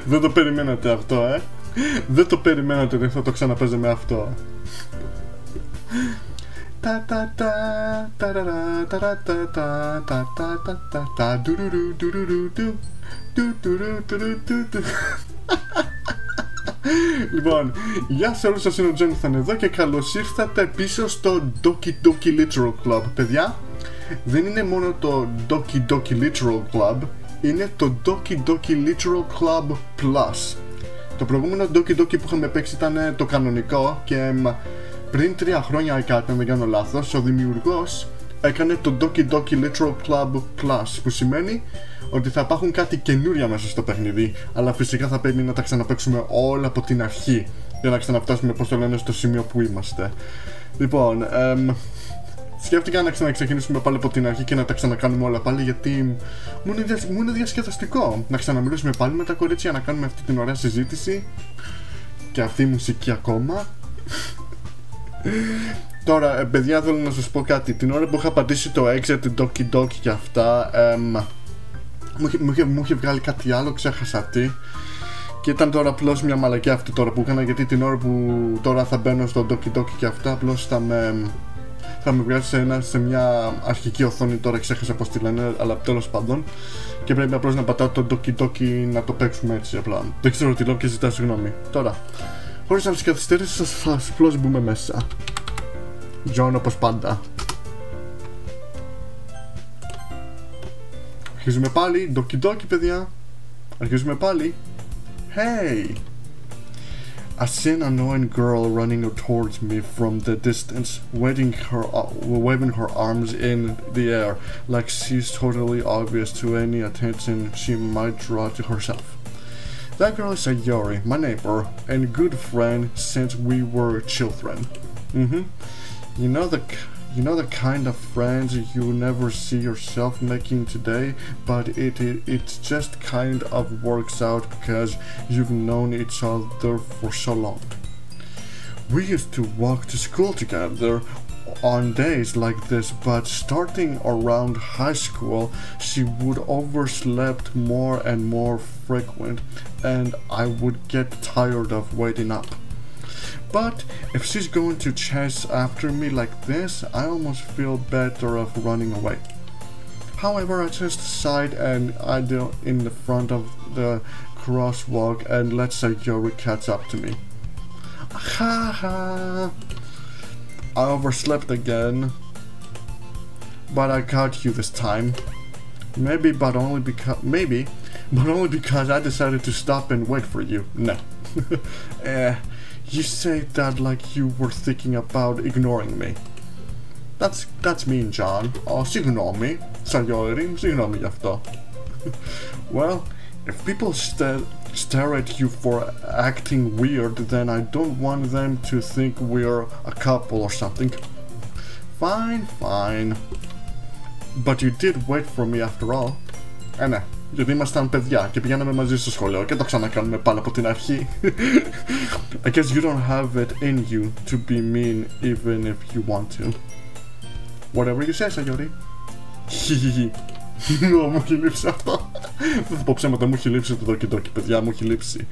Δεν το περιμένατε αυτό, Δεν το περιμένατε ότι θα το ξαναπέζε με αυτό. Λοιπόν, γεια σε όλους σας, είναι ο JohnyThan εδώ και καλώς ήρθατε πίσω στο doki literal club. Παιδιά, δεν είναι μόνο το doki literal club, είναι το doki literal club plus. Το προηγούμενο doki που είχαμε παίξει ήταν το κανονικό και πριν 3 χρόνια ή κάτι, αν δεν κάνω λάθος, ο δημιουργός έκανε το doki literal club plus, που σημαίνει ότι θα υπάρχουν κάτι καινούρια μέσα στο παιχνιδι, αλλά φυσικά θα πρέπει να τα ξαναπαίξουμε όλα από την αρχή για να ξαναφτάσουμε, πώς το λένε, στο σημείο που είμαστε. Λοιπόν, σκέφτηκα να ξαναξεκινήσουμε πάλι από την αρχή και να τα ξανακάνουμε όλα πάλι, γιατί μου είναι διασκεδαστικό να ξαναμιλήσουμε πάλι με τα κορίτσια, να κάνουμε αυτή την ωραία συζήτηση και αυτή η μουσική ακόμα. Τώρα, παιδιά, θέλω να σας πω κάτι. Την ώρα που είχα πατήσει το exit, doki και αυτά, μου είχε βγάλει κάτι άλλο, ξέχασα τι. Και ήταν τώρα απλώς μια μαλακιά αυτή τώρα που έκανα, γιατί την ώρα που τώρα θα μπαίνω στο doki και αυτά, απλώς θα με βγάζει σε μια αρχική οθόνη. Τώρα ξέχασα πώς τη λένε, αλλά τέλος πάντων. Και πρέπει απλώς να πατάω το doki να το παίξουμε έτσι απλά. Δεν ξέρω τι λέω και ζητάω συγγνώμη. Τώρα, χωρίς άλλες καθυστερήσεις, θα απλώς μπούμε μέσα. John, όπως πάντα. Αρχίζουμε πάλι, doki παιδιά. Αρχίζουμε πάλι. Hey! I see an annoying girl running towards me from the distance, waving her arms in the air, like she's totally obvious to any attention she might draw to herself. That girl is Sayori, my neighbor, and good friend since we were children. You know the kind of friends you never see yourself making today, but it just kind of works out because you've known each other for so long. We used to walk to school together on days like this, but starting around high school, she would overslept more and more frequent, and I would get tired of waiting up. But if she's going to chase after me like this, I almost feel better of running away. However, I just sighed and I do in the front of the crosswalk and let Sayori catch up to me. Ha ha! I overslept again, but I caught you this time. Maybe, but only because I decided to stop and wait for you. No. You say that like you were thinking about ignoring me. That's mean, John. Oh, συγγνώμη, Sayori, συγγνώμη γι' αυτό. Well, if people stare at you for acting weird, then I don't want them to think we're a couple or something. Fine. But you did wait for me after all. Ναι, γιατί ήμασταν παιδιά και πηγαίναμε μαζί στο σχολείο και το ξανακάνουμε πάλι από την αρχή. I guess you don't have it in you to be mean even if you want to. Whatever you say, Sayori. Μου έχει λείψει αυτό. Δεν θα πω ψέματα, μου έχει λείψει το doki παιδιά, μου έχει λείψει.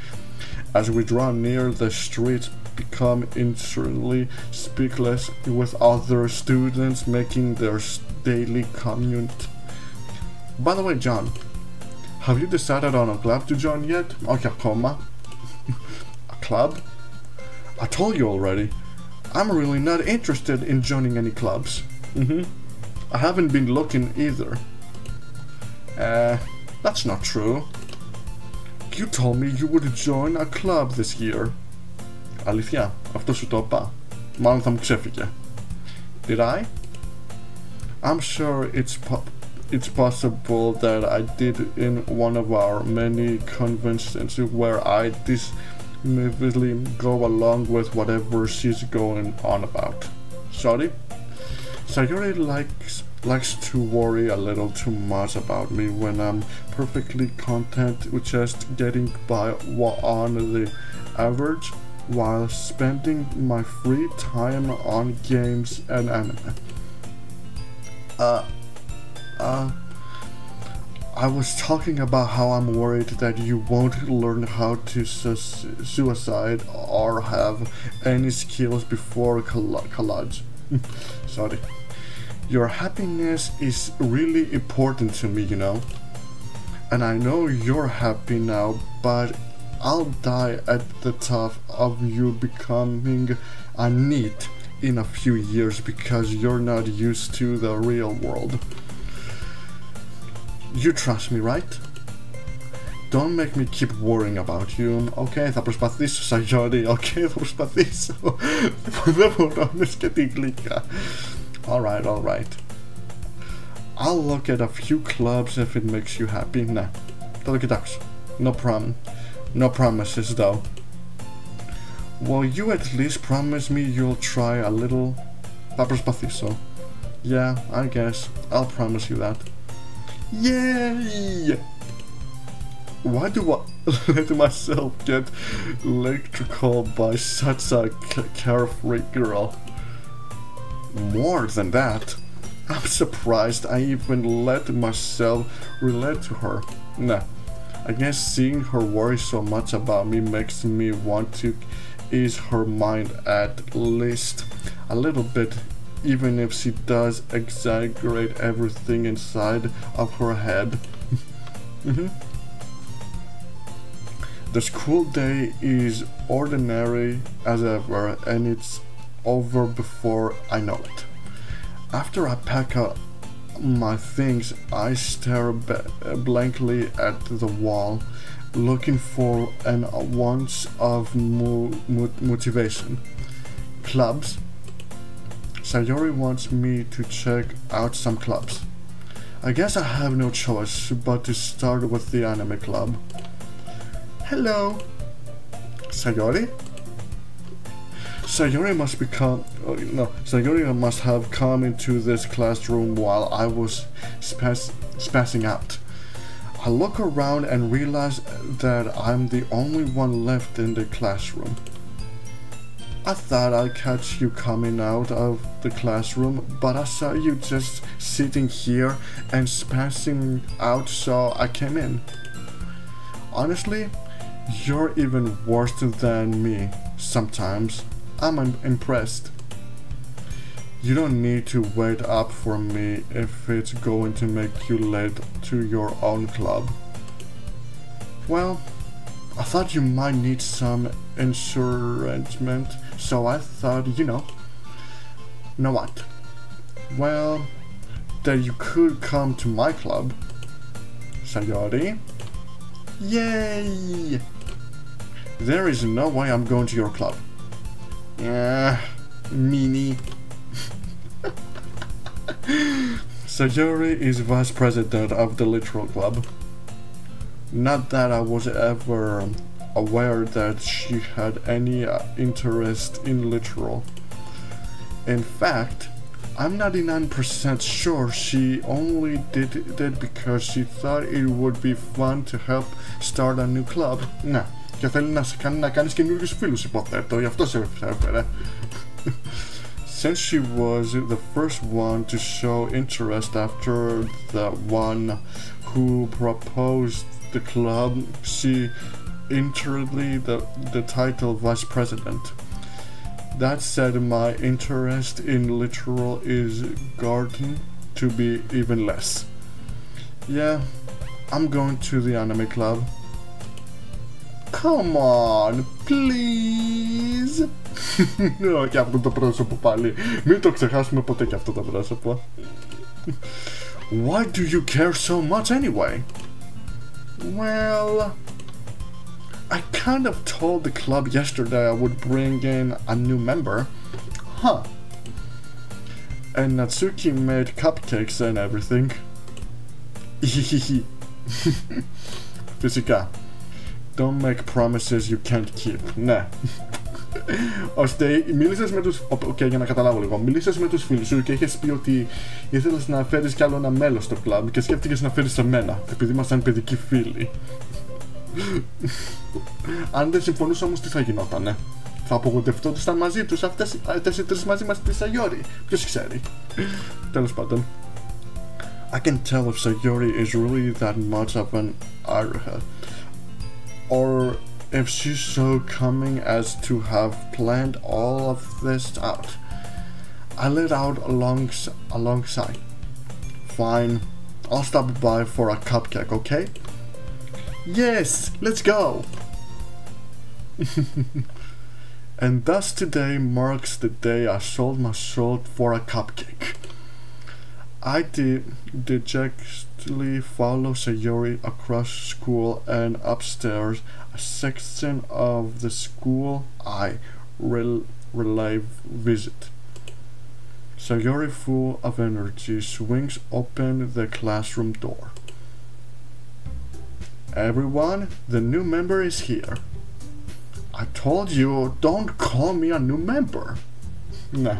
As we draw near, the streets become instantly speakless with other students making their daily commute. By the way, John, have you decided on a club to join yet? Όχι ακόμα. A club? I told you already. I'm really not interested in joining any clubs. I haven't been looking either. That's not true. You told me you would join a club this year. Αλήθεια, αυτό σου το είπα. Μάλλον θα μου ξέφυγε. Did I? I'm sure it's possible that I did in one of our many conventions where I dismissively go along with whatever she's going on about. Sorry? Sayori likes to worry a little too much about me when I'm perfectly content with just getting by on the average while spending my free time on games and anime. I was talking about how I'm worried that you won't learn how to suicide or have any skills before college. Sorry. Your happiness is really important to me, you know. And I know you're happy now, but I'll die at the thought of you becoming a NEET in a few years because you're not used to the real world. You trust me, right? Don't make me keep worrying about you. Okay, θα προσπαθήσω, Σαγιόρι. Okay, θα προσπαθήσω. Δεν μπορώ να σκεφτεί γλυκά. Alright, alright. I'll look at a few clubs if it makes you happy. Ναι, θα το κοιτάξω. No promises though. Will you at least promise me you'll try a little? Θα προσπαθήσω. Yeah, I guess. I'll promise you that. Yay! Why do I let myself get electrical by such a carefree girl? More than that, I'm surprised I even let myself relate to her. Nah, I guess seeing her worry so much about me makes me want to ease her mind at least a little bit, even if she does exaggerate everything inside of her head. The school day is ordinary as ever, and it's over before I know it. After I pack up my things, I stare blankly at the wall, looking for an ounce of motivation. Clubs. Sayori wants me to check out some clubs. I guess I have no choice but to start with the anime club. Hello, Sayori? Sayori must have come into this classroom while I was spazzing out. I look around and realize that I'm the only one left in the classroom. I thought I'd catch you coming out of the classroom, but I saw you just sitting here and spazzing out, so I came in. Honestly, you're even worse than me sometimes. I'm impressed. You don't need to wait up for me if it's going to make you late to your own club. Well, I thought you might need some encouragement, so I thought, you know what? Well, that you could come to my club. Sayori? Yay! There is no way I'm going to your club. Meanie. Sayori is vice president of the literal club. Not that I was ever aware that she had any interest in literal. In fact, I'm 99% sure she only did it because she thought it would be fun to help start a new club. Ναι, και θέλει να κάνεις καινούργιους φίλους, υποθέτω, γι' αυτό σε έφερε. Since she was the first one to show interest after the one who proposed the club, she entered the title vice president. That said, my interest in literal is gotten to be even less. Yeah, I'm going to the anime club. Come on, please. Και αυτό το πρόσωπο πάλι. Μην το ξεχάσουμε ποτέ και αυτό το πρόσωπο. Why do you care so much anyway? Well, I kind of told the club yesterday I would bring in a new member. Huh. And Natsuki made cupcakes and everything. Φυσικά. Don't make promises you can't keep. Ναι. Ώστε μίλησες με τους... για να καταλάβω λίγο. Μίλησες με τους φίλους σου και είχες πει ότι ήθελες να φέρεις κι άλλο ένα μέλος στο κλαμπ και σκέφτηκες να φέρεις εμένα, επειδή ήμασταν παιδικοί φίλοι. Αν δεν συμφωνούσα όμως τι θα γινότανε? Θα απογοητευτόντουσαν μαζί τους αυτές οι τρεις μαζί μας τη Sayori. Ποιος ξέρει. Τέλος πάντων. I can tell if Sayori is really that much of an arha, or if she's so cunning as to have planned all of this out. I let out alongside. Fine, I'll stop by for a cupcake, okay? Yes, let's go! And thus today marks the day I sold my soul for a cupcake. I dejectedly follow Sayori across school and upstairs, a section of the school I relay visit. Sayori, full of energy, swings open the classroom door. Everyone, the new member is here. I told you, don't call me a new member. Nah.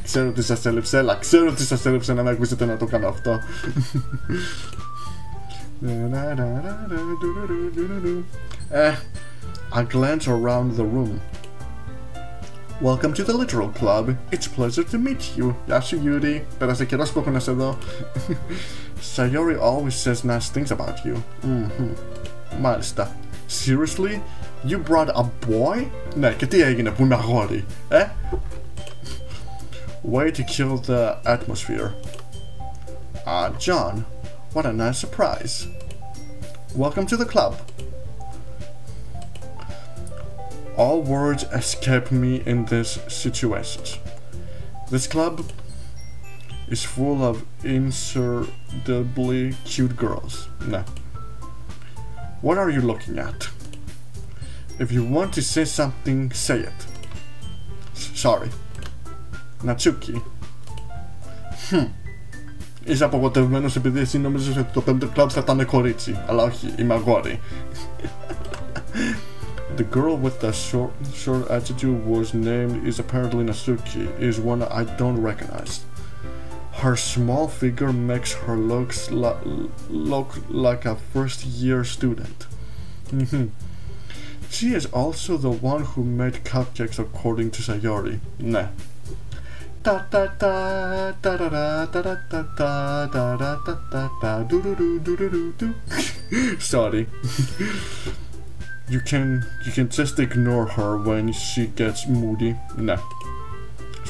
Ξέρω τι σας έλειψε, έλα, ξέρω τι σας έλειψε να με ακούσετε να το κάνω αυτό. I glance around the room. Welcome to the Literal Club. It's a pleasure to meet you. Γεια σου, Yuri. Πέρασε καιρός που έχω να σε δω. Sayori always says nice things about you. Μάλιστα. Seriously? You brought a boy? Ναι, και τι έγινε που είμαι αγόρι, Way to kill the atmosphere. John, what a nice surprise. Welcome to the club. All words escape me in this situation. This club is full of insurdably cute girls. No. What are you looking at? If you want to say something, say it. Sorry. Natsuki. Είσαι απογοητευμένος επειδή εσύ νόμιζες ότι το πέμπτο κλαμπ θα ήταν κορίτσι, αλλά όχι, είμαι αγόρι. The girl with the short attitude was named is apparently Natsuki, is one I don't recognize. Her small figure makes her look like a first-year student. She is also the one who made cupcakes according to Sayori. Nah. Sorry. You can just ignore her when she gets moody. Nah.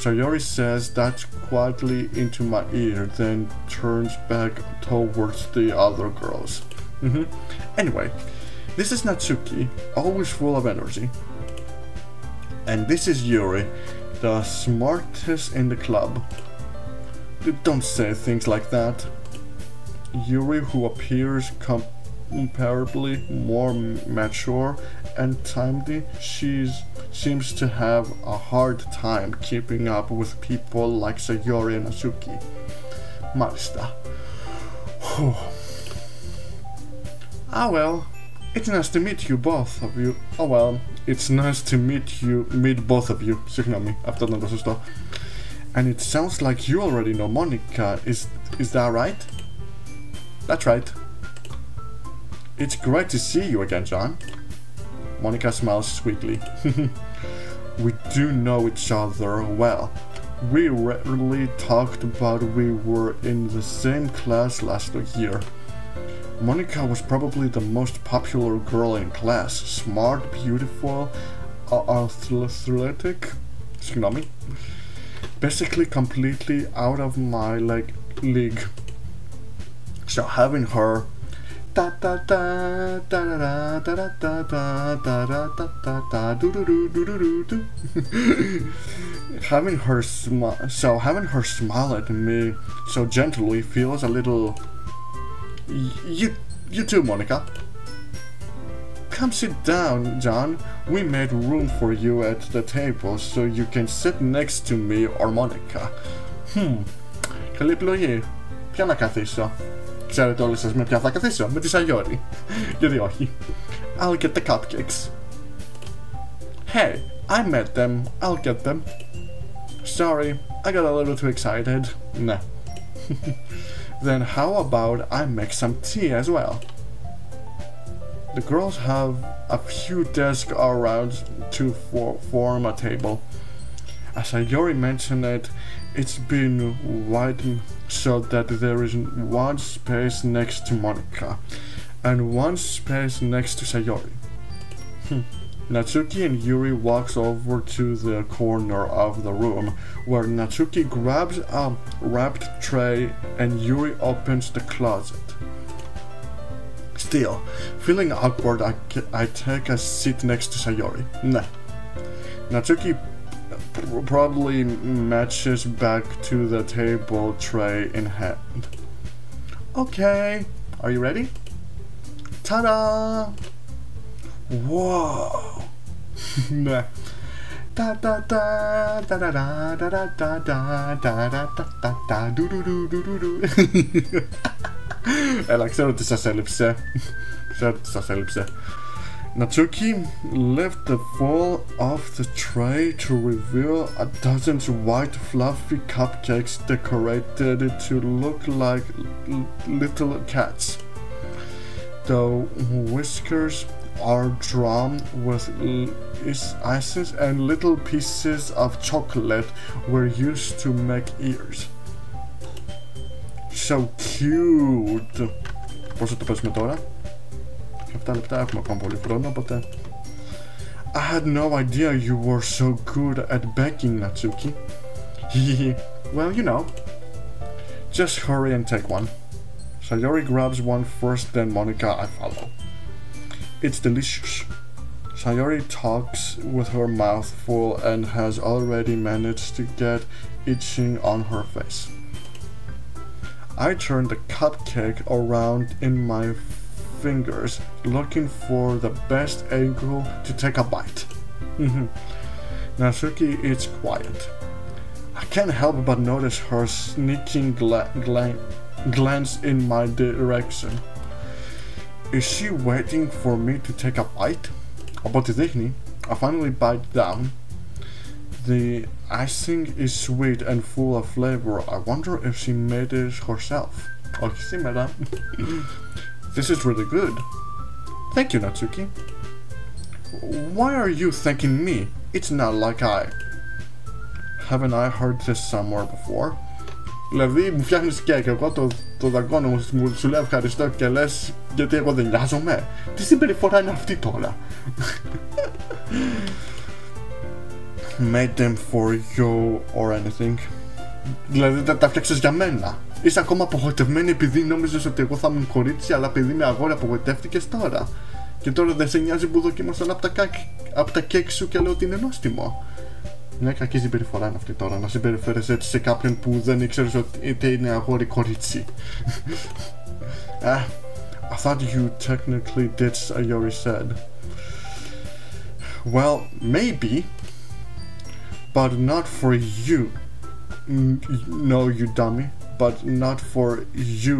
Sayori says that quietly into my ear, then turns back towards the other girls. Anyway, this is Natsuki, always full of energy. And this is Yuri, the smartest in the club. Don't say things like that. Yuri, who appears comparably more mature and timely, seems to have a hard time keeping up with people like Sayori and Natsuki. Malista. Well, it's nice to meet you, both of you. Well, it's nice to meet both of you. Συγγνώμη, αυτό ήταν το σωστό. And it sounds like you already know Monica, is that right? That's right. It's great to see you again, John. Monica smiles sweetly. We do know each other well. We rarely talked, but we were in the same class last year. Monica was probably the most popular girl in class. Smart, beautiful, athletic. Basically completely out of my league. So having her having her smile at me so gently feels a little. You too, Monica. Come sit down, John. We made room for you at the table so you can sit next to me or Monica. Καλή επιλογή. Ποια να καθίσω? Ξέρετε όλοι σας με ποια θα καθίσω? Με τη Sayori. Γιατί όχι? I'll get the cupcakes. Hey, I met them. I'll get them. Sorry, I got a little too excited. Nah. Then how about I make some tea as well? The girls have a few desks around to form a table. As Sayori mentioned it, it's been widened so that there is one space next to Monika and one space next to Sayori. Natsuki and Yuri walks over to the corner of the room, where Natsuki grabs a wrapped tray and Yuri opens the closet. Still, feeling awkward, I take a seat next to Sayori. Nah. Natsuki probably matches back to the table, tray in hand. Okay, are you ready? Ta-da! Whoa! Nah. Da da da da da da da da da da da da da do do do do do do. Έλα, ξέρω τι σας έλειψε. Natsuki lifted the foil off the tray to reveal a dozen white fluffy cupcakes decorated to look like little cats. The whiskers are drawn with ices and little pieces of chocolate were used to make ears. So cute! Πώς θα το παίζουμε τώρα? 7 λεπτά έχουμε ακόμα πολύ χρόνο, οπότε... I had no idea you were so good at baking, Natsuki. Well, you know. Just hurry and take one. Sayori grabs one first, then Monika, I follow. It's delicious. Sayori talks with her mouth full and has already managed to get itching on her face. I turn the cupcake around in my fingers, looking for the best angle to take a bite. Natsuki is quiet. I can't help but notice her sneaking glance in my direction. Is she waiting for me to take a bite? Από ό,τι δείχνει, I finally bite down. The icing is sweet and full of flavor. I wonder if she made it herself. Όχι σήμερα. This is really good. Thank you, Natsuki. Why are you thanking me? It's not like Haven't I heard this somewhere before? Δηλαδή μου φτιάχνεις κέικ, εγώ το δαγκώνω μου, σου λέω ευχαριστώ και λες γιατί εγώ δεν νοιάζομαι. Τι συμπεριφορά είναι αυτή τώρα? Made them for you or anything. Δηλαδή τα φτιάξες για μένα. Είσαι ακόμα απογοητευμένη επειδή νόμιζες ότι εγώ θα ήμουν κορίτσι, αλλά επειδή είμαι αγόρι απογοητεύτηκες τώρα. Και τώρα δεν σε νοιάζει που δοκίμασαν από τα κέικ σου και λέω ότι είναι νόστιμο. Μια κακή συμπεριφορά είναι αυτή τώρα, να συμπεριφέρεσαι έτσι σε κάποιον που δεν ήξερες ότι είτε είναι αγόρι κορίτσι. I thought you technically did, Sayori said. Well, maybe, but not for you. No, you dummy. But not for you.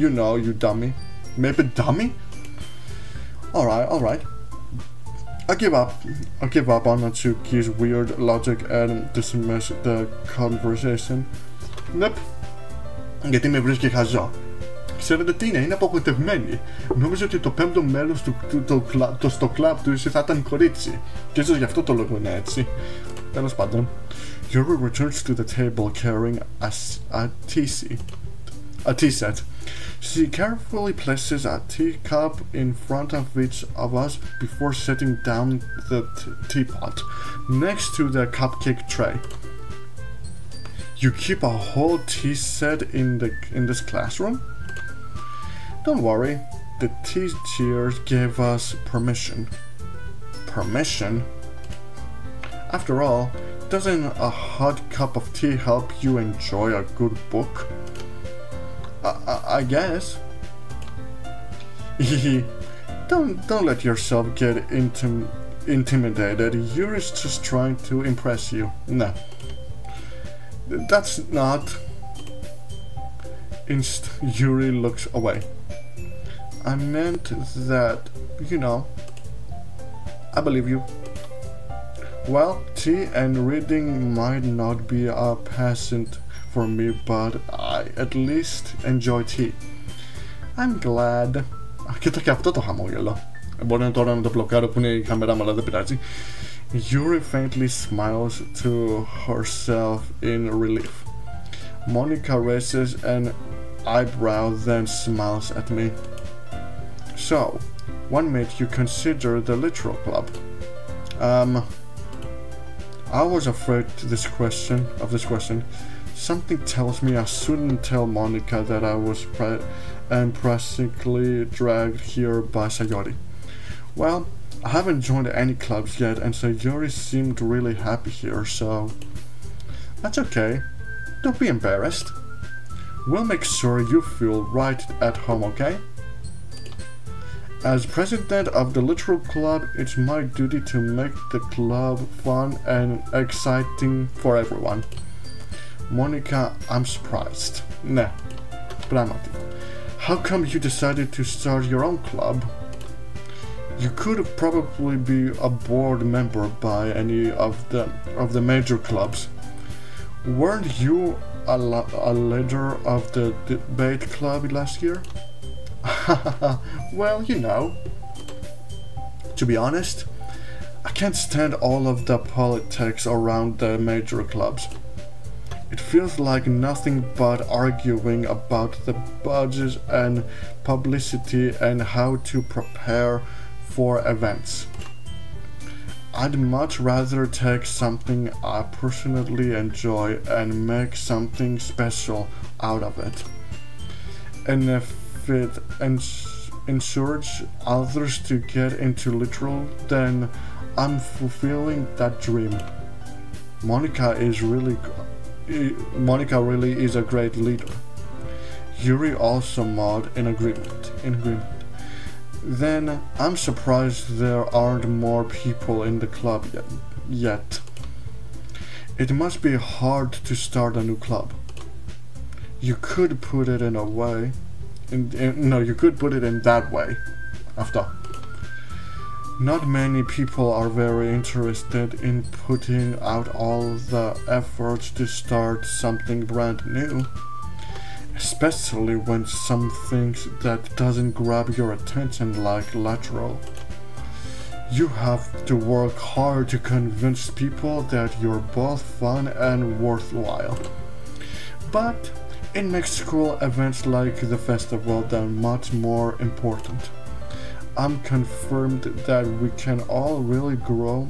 You know, you dummy. Maybe dummy? Alright. I give up on Natsuki's weird logic and dismiss the conversation. Nope. Γιατί με βρίσκει χαζό. Ξέρετε τι είναι απογοητευμένη. Νόμιζε ότι το πέμπτο μέλος στο κλαμπ του θα ήταν κορίτσι. Και ίσως γι' αυτό το λόγο είναι έτσι. Τέλος πάντων. Yuri returns to the table carrying a tea set. She carefully places a teacup in front of each of us before setting down the teapot next to the cupcake tray. You keep a whole tea set in this classroom? Don't worry, the teachers gave us permission. Permission? After all, doesn't a hot cup of tea help you enjoy a good book? I guess. Don't let yourself get intimidated. Yuri's just trying to impress you. No. That's not. Yuri looks away. I meant that, you know. I believe you. Well, tea and reading might not be a passion for me, but I at least enjoy tea. I'm glad. Κοίτα και αυτό το χαμόγελο. Μπορεί τώρα να το μπλοκάρω που είναι η κάμερα μου, αλλά δεν πειράζει. Yuri faintly smiles to herself in relief. Monica raises an eyebrow, then smiles at me. So, what made you consider the literal club? I was afraid of this question. Something tells me I shouldn't tell Monica that I was practically dragged here by Sayori. Well, I haven't joined any clubs yet, and Sayori seemed really happy here, so that's okay. Don't be embarrassed. We'll make sure you feel right at home, okay? As president of the Literal Club, it's my duty to make the club fun and exciting for everyone. Monica, I'm surprised. Nah, πράγματι. How come you decided to start your own club? You could probably be a board member by any of the major clubs. Weren't you a leader of the debate club last year? Well, you know. To be honest, I can't stand all of the politics around the major clubs. It feels like nothing but arguing about the budgets and publicity and how to prepare for events. I'd much rather take something I personally enjoy and make something special out of it. And if it ensures others to get into literal, then I'm fulfilling that dream. Monica really is a great leader. Yuri also nodded in agreement. Then I'm surprised there aren't more people in the club yet. It must be hard to start a new club. You could put it in a way. You could put it in that way. After. Not many people are very interested in putting out all the efforts to start something brand new. Especially when something that doesn't grab your attention like lateral. You have to work hard to convince people that you're both fun and worthwhile. But it makes school events like the festival that much more important. I'm confirmed that we can all really grow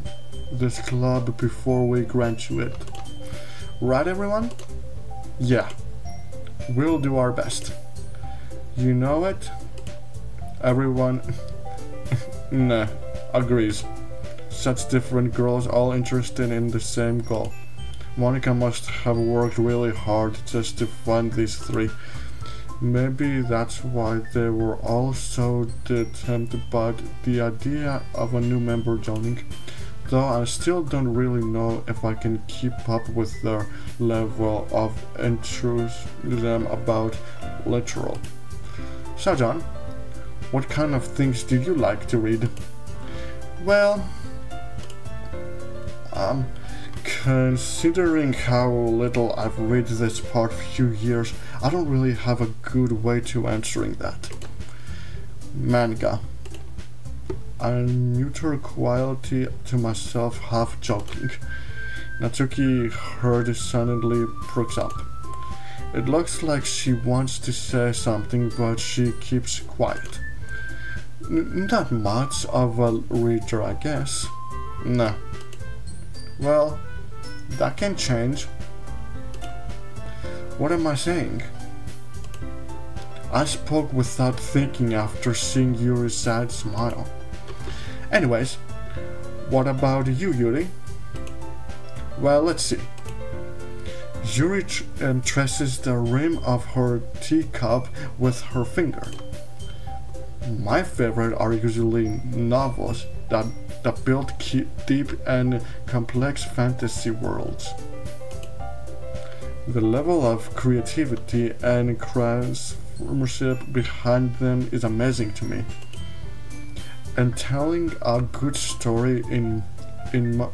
this club before we graduate. Right, everyone? Yeah. We'll do our best. You know it? Everyone nah, agrees. Such different girls all interested in the same goal. Monica must have worked really hard just to find these three. Maybe that's why they were all so determined by the idea of a new member joining. Though I still don't really know if I can keep up with their level of enthusiasm about literal. So John, what kind of things do you like to read? Well, considering how little I've read this past few years, I don't really have a good way to answering that. Manga. I neuter quality to myself, half joking. Natsuki heard suddenly perks up. It looks like she wants to say something, but she keeps quiet. Not much of a reader, I guess. Nah. Well, that can change. What am I saying? I spoke without thinking after seeing Yuri's sad smile. Anyways, what about you, Yuri? Well, let's see. Yuri traces the rim of her teacup with her finger. My favorite are usually novels that build deep and complex fantasy worlds. The level of creativity and craftsmanship behind them is amazing to me. And telling a good story in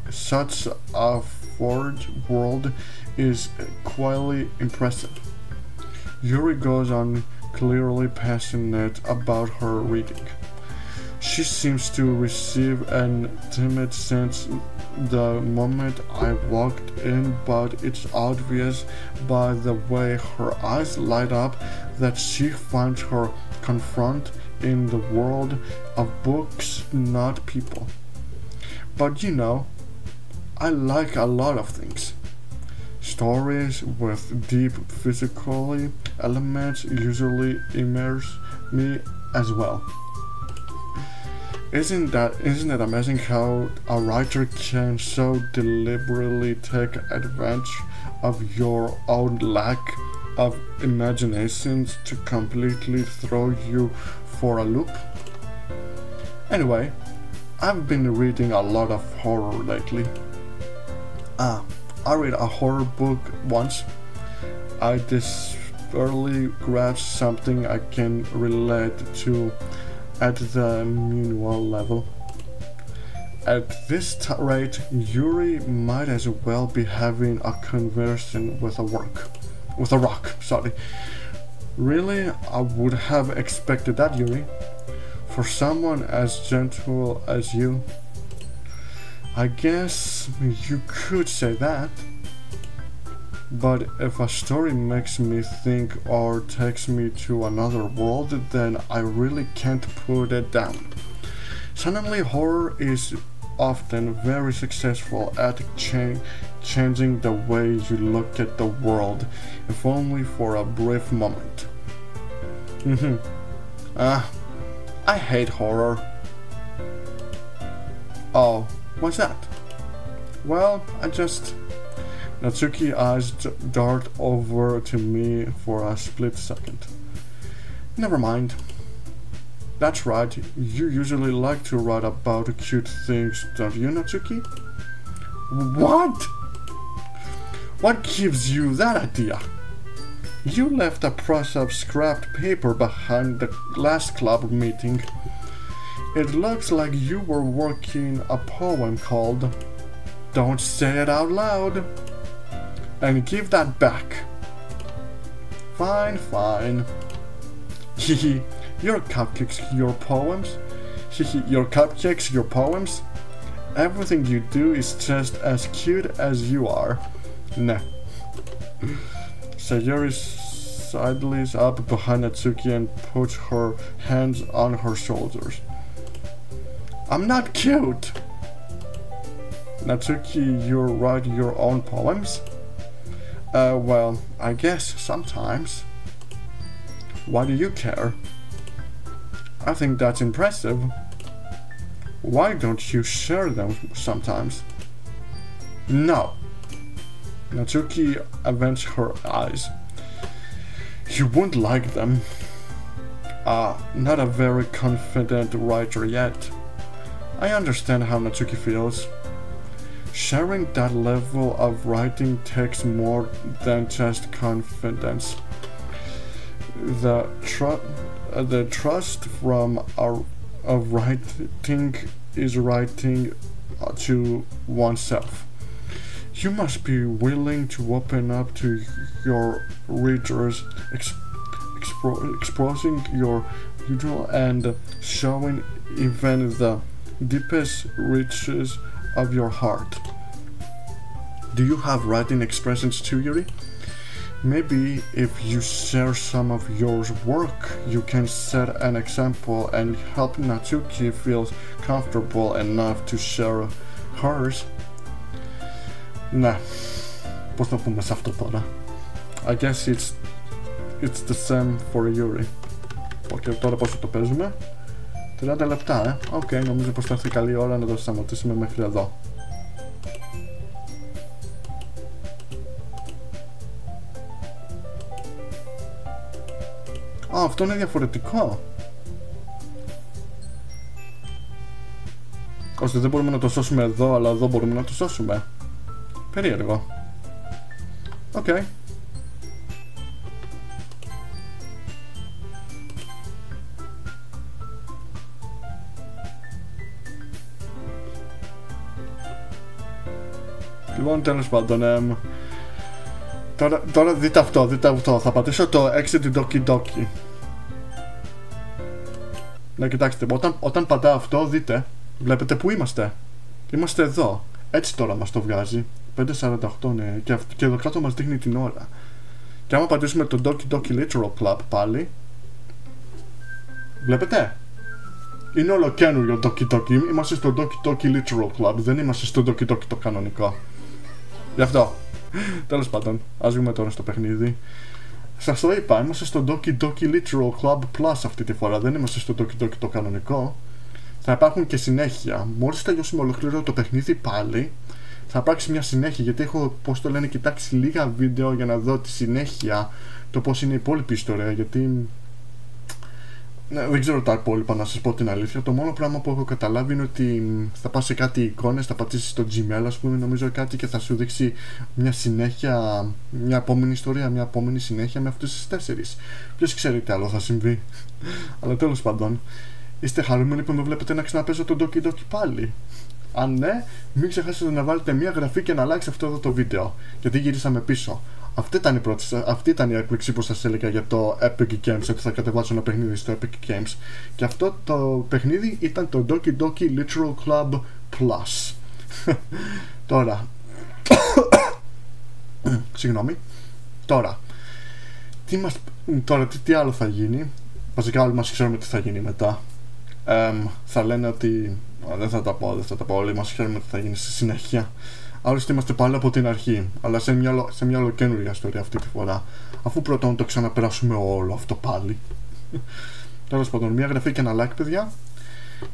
such a forged world is quite impressive. Yuri goes on clearly passionate about her reading. She seems to receive an intimate sense the moment I walked in, but it's obvious by the way her eyes light up that she finds her confront in the world of books, not people. But you know, I like a lot of things. Stories with deep physical elements usually immerse me as well. Isn't it amazing how a writer can so deliberately take advantage of your own lack of imagination to completely throw you for a loop? Anyway, I've been reading a lot of horror lately. I read a horror book once. I desperately grasped something I can relate to at the manual level. At this rate, Yuri might as well be having a conversation with a rock. Sorry. Really, I would have expected that, Yuri. For someone as gentle as you. I guess you could say that. But if a story makes me think or takes me to another world, then I really can't put it down. Suddenly, horror is often very successful at changing the way you look at the world, if only for a brief moment. I hate horror. Oh, what's that? Well, Natsuki's eyes dart over to me for a split second. Never mind. That's right, you usually like to write about cute things, don't you, Natsuki? What? What gives you that idea? You left a press of scrapped paper behind the last club meeting. It looks like you were working a poem called Don't Say It Out Loud. And give that back. Fine. Hehe, your cupcakes, your poems. Hehe, your cupcakes, your poems. Everything you do is just as cute as you are. Nah. Sayuri sidles up behind Natsuki and puts her hands on her shoulders. I'm not cute! Natsuki, you write your own poems? Well, I guess sometimes. Why do you care? I think that's impressive. Why don't you share them sometimes? No. Natsuki avenged her eyes. You wouldn't like them. Not a very confident writer yet. I understand how Natsuki feels. Sharing that level of writing takes more than just confidence. The trust from of writing is writing to oneself. You must be willing to open up to your readers, exposing your usual and showing even the deepest reaches of your heart. Do you have writing expressions too, Yuri? Maybe if you share some of your work, you can set an example and help Natsuki feel comfortable enough to share hers. Ναι, πώς θα πούμε σε αυτό τώρα? I guess it's the same for Yuri. Okay, τώρα πόσο το παίζουμε? 30 λεπτά, Οκ, νομίζω πως θα έρθει καλή ώρα να το σταματήσουμε μέχρι εδώ. Αυτό είναι διαφορετικό. Ώστε δεν μπορούμε να το σώσουμε εδώ, αλλά εδώ μπορούμε να το σώσουμε. Περίεργο. Οκ. Λοιπόν, τέλος πάντων, τώρα δείτε αυτό, θα πατήσω το exit doki doki. Να κοιτάξτε, όταν πατάω αυτό, δείτε, βλέπετε που είμαστε. Είμαστε εδώ. Έτσι τώρα μας το βγάζει. 5:48, ναι. Και εδώ κάτω μας δείχνει την ώρα. Και άμα πατήσουμε το doki literal club πάλι, βλέπετε. Είναι όλο καινούργιο doki. Είμαστε στο doki literal club. Δεν είμαστε στο doki το κανονικό. Γι' αυτό. Τέλος πάντων, ας βγούμε τώρα στο παιχνίδι. Σας το είπα, είμαστε στο doki literal club plus αυτή τη φορά. Δεν είμαστε στο doki το κανονικό. Θα υπάρχουν και συνέχεια. Μόλις τελειώσουμε ολοκληρώ το παιχνίδι πάλι, θα υπάρξει μια συνέχεια. Γιατί έχω, πώς το λένε, κοιτάξει λίγα βίντεο για να δω τη συνέχεια, το πώς είναι η υπόλοιπη ιστορία. Γιατί δεν ξέρω τα υπόλοιπα, να σας πω την αλήθεια. Το μόνο πράγμα που έχω καταλάβει είναι ότι θα πας σε κάτι εικόνες, θα πατήσεις στο Gmail, ας πούμε, νομίζω κάτι, και θα σου δείξει μια συνέχεια, μια επόμενη ιστορία, μια επόμενη συνέχεια με αυτές τις 4. Ποιος ξέρει τι άλλο θα συμβεί. Αλλά τέλος πάντων, είστε χαρούμενοι που με βλέπετε να ξαναπέζω το doki πάλι? Αν ναι, μην ξεχάσετε να βάλετε μια εγγραφή και να like σε αυτό εδώ το βίντεο, γιατί γυρίσαμε πίσω. Αυτή ήταν η έκπληξη που σας έλεγα για το Epic Games, ότι θα κατεβάσω ένα παιχνίδι στο Epic Games. Και αυτό το παιχνίδι ήταν το doki literal club plus. Τώρα συγγνώμη. Τώρα τι άλλο θα γίνει? Βασικά όλοι μας ξέρουμε τι θα γίνει μετά. Θα λένε ότι δεν θα τα πω, όλοι μας ξέρουμε τι θα γίνει στη συνέχεια. Άλλωστε είμαστε πάλι από την αρχή, αλλά σε μια ολοκαίνουργια ιστορία αυτή τη φορά. Αφού πρώτα να το ξαναπεράσουμε όλο αυτό πάλι. Τέλος πάντων, μια εγγραφή και ένα like, παιδιά.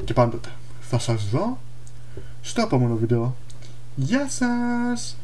Και πάντοτε θα σας δω στο επόμενο βίντεο. Γεια σας!